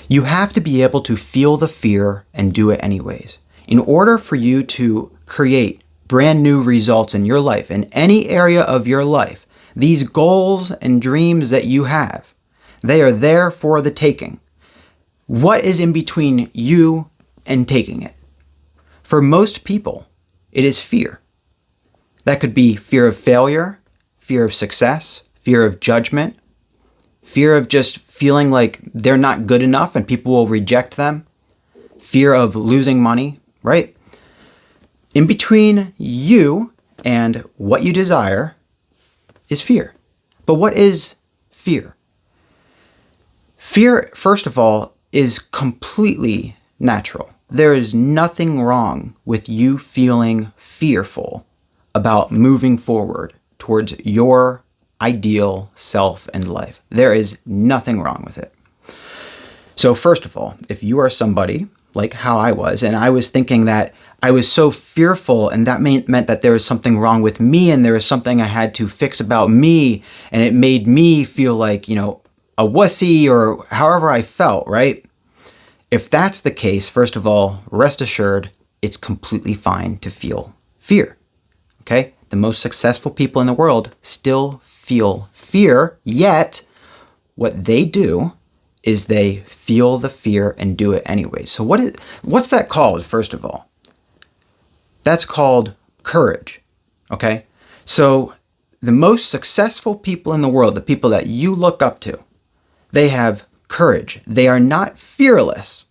You have to be able to feel the fear and do it anyways. In order for you to create brand new results in your life, in any area of your life, these goals and dreams that you have, they are there for the taking. What is in between you and taking it? For most people, it is fear. That could be fear of failure, fear of success, fear of judgment, fear of just feeling like they're not good enough and people will reject them, fear of losing money, right? In between you and what you desire is fear. But what is fear? Fear, first of all, is completely natural. There is nothing wrong with you feeling fearful about moving forward towards your ideal self and life. There is nothing wrong with it. So first of all, if you are somebody like how I was, and I was thinking that I was so fearful and that meant that there was something wrong with me and there was something I had to fix about me, and it made me feel like, a wussy or however I felt, right? If that's the case, first of all, rest assured, it's completely fine to feel fear, okay? The most successful people in the world still feel fear, yet what they do is they feel the fear and do it anyway. So what's that called, first of all? That's called courage, okay? So the most successful people in the world, the people that you look up to, they have courage. They are not fearless.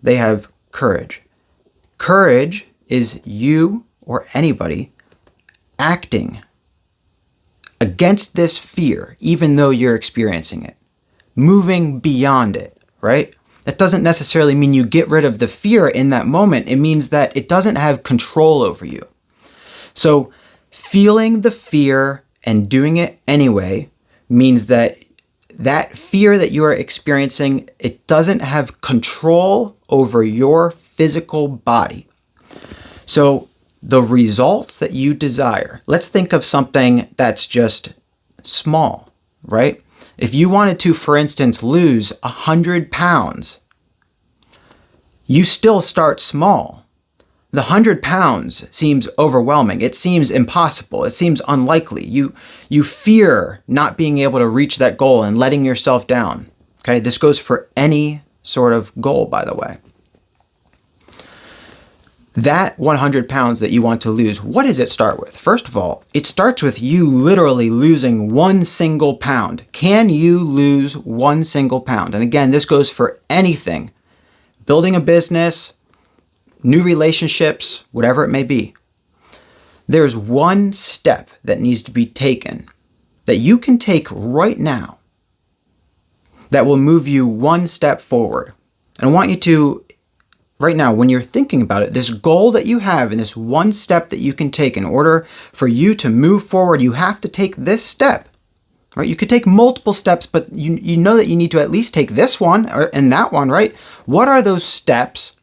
They have courage. Courage is you or anybody acting against this fear, even though you're experiencing it, moving beyond it, right? That doesn't necessarily mean you get rid of the fear in that moment. It means that it doesn't have control over you. So feeling the fear and doing it anyway means that fear that you are experiencing, it doesn't have control over your physical body. So the results that you desire, let's think of something that's just small, right? If you wanted to, for instance, lose 100 pounds, you still start small. The 100 pounds seems overwhelming. It seems impossible. It seems unlikely. You fear not being able to reach that goal and letting yourself down. Okay, this goes for any sort of goal, by the way. That 100 pounds that you want to lose, what does it start with? First of all, it starts with you literally losing one single pound. Can you lose one single pound? And again, this goes for anything. Building a business, new relationships, whatever it may be. There's one step that needs to be taken that you can take right now that will move you one step forward. And I want you to, right now, when you're thinking about it, this goal that you have and this one step that you can take in order for you to move forward, you have to take this step, right? You could take multiple steps, but you know that you need to at least take this one and that one, right? What are those steps?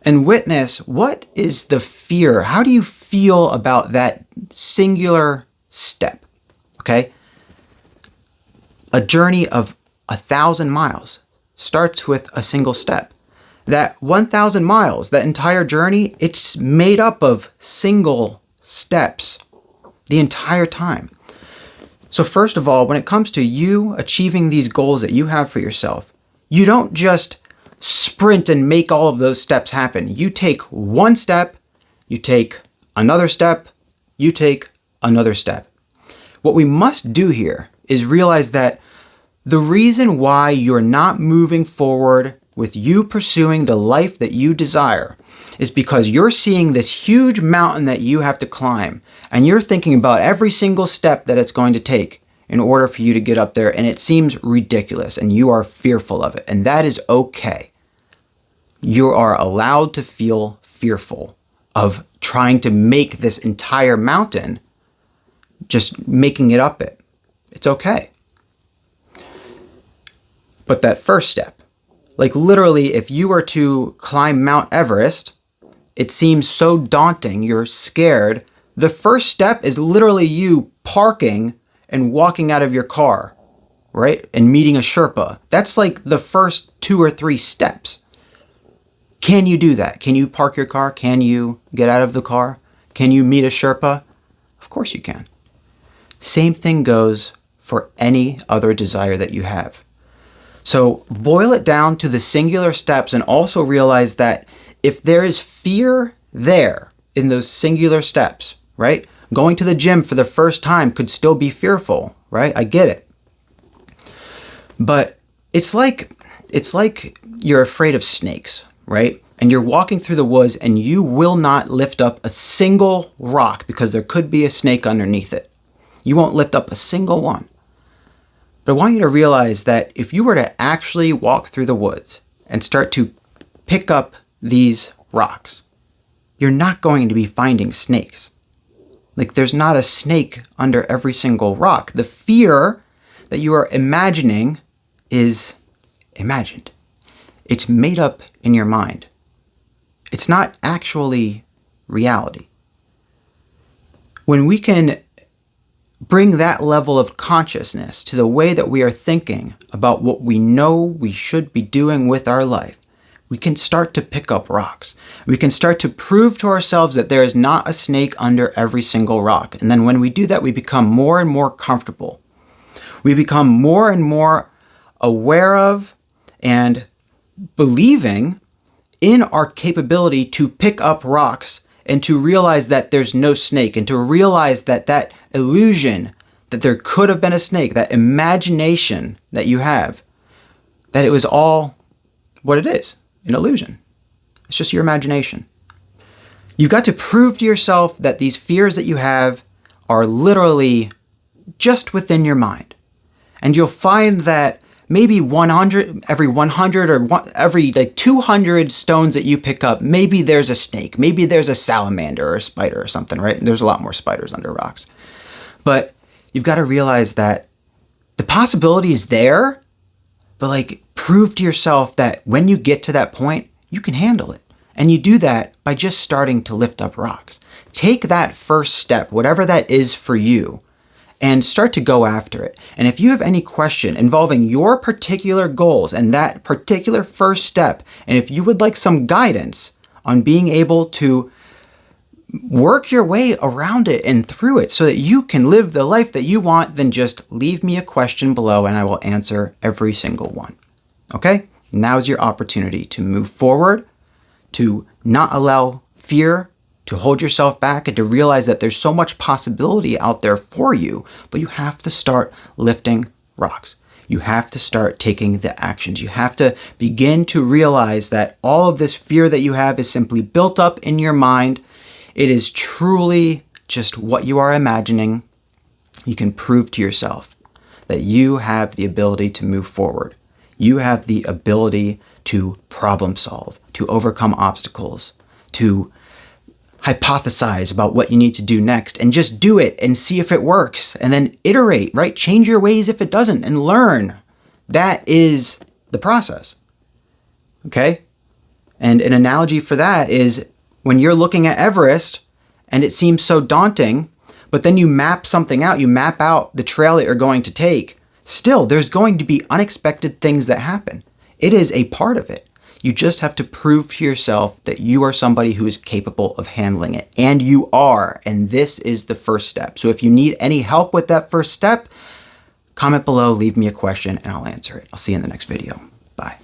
And witness, what is the fear? How do you feel about that singular step? Okay? A journey of 1,000 miles starts with a single step. That 1,000 miles, that entire journey, it's made up of single steps the entire time. So first of all, when it comes to you achieving these goals that you have for yourself, you don't just sprint and make all of those steps happen. You take one step, you take another step, you take another step. What we must do here is realize that the reason why you're not moving forward with you pursuing the life that you desire is because you're seeing this huge mountain that you have to climb, and you're thinking about every single step that it's going to take in order for you to get up there, and it seems ridiculous, and you are fearful of it, and that is okay. You are allowed to feel fearful of trying to make this entire mountain, just making it up it. It's okay. But that first step, like literally, if you were to climb Mount Everest, it seems so daunting, you're scared. The first step is literally you parking and walking out of your car right? And meeting a Sherpa. That's like the first 2 or 3 steps. Can you do that? Can you park your car? Can you get out of the car? Can you meet a Sherpa? Of course you can. Same thing goes for any other desire that you have. So boil it down to the singular steps, and also realize that if there is fear there in those singular steps, right? Going to the gym for the first time could still be fearful, right? I get it. But it's like you're afraid of snakes, right? And you're walking through the woods and you will not lift up a single rock because there could be a snake underneath it. You won't lift up a single one. But I want you to realize that if you were to actually walk through the woods and start to pick up these rocks, you're not going to be finding snakes. Like, there's not a snake under every single rock. The fear that you are imagining is imagined. It's made up in your mind. It's not actually reality. When we can bring that level of consciousness to the way that we are thinking about what we know we should be doing with our life, we can start to pick up rocks. We can start to prove to ourselves that there is not a snake under every single rock. And then when we do that, we become more and more comfortable. We become more and more aware of and believing in our capability to pick up rocks and to realize that there's no snake, and to realize that that illusion that there could have been a snake, that imagination that you have, that it was all what it is, an illusion. It's just your imagination. You've got to prove to yourself that these fears that you have are literally just within your mind. And you'll find that maybe every 100 or every 200 stones that you pick up, maybe there's a snake, maybe there's a salamander or a spider or something, right? And there's a lot more spiders under rocks. But you've got to realize that the possibility is there, but prove to yourself that when you get to that point, you can handle it. And you do that by just starting to lift up rocks. Take that first step, whatever that is for you, and start to go after it. And if you have any question involving your particular goals and that particular first step, and if you would like some guidance on being able to work your way around it and through it so that you can live the life that you want, then just leave me a question below and I will answer every single one. Okay? Now's your opportunity to move forward, to not allow fear to hold yourself back, and to realize that there's so much possibility out there for you, but you have to start lifting rocks. You have to start taking the actions. You have to begin to realize that all of this fear that you have is simply built up in your mind. It is truly just what you are imagining. You can prove to yourself that you have the ability to move forward. You have the ability to problem solve, to overcome obstacles, to hypothesize about what you need to do next, and just do it and see if it works, and then iterate, right? Change your ways if it doesn't, and learn. That is the process. Okay? And an analogy for that is when you're looking at Everest and it seems so daunting, but then you map something out, you map out the trail that you're going to take, still there's going to be unexpected things that happen. It is a part of it. You just have to prove to yourself that you are somebody who is capable of handling it. And you are. And this is the first step. So if you need any help with that first step, comment below, leave me a question, and I'll answer it. I'll see you in the next video. Bye.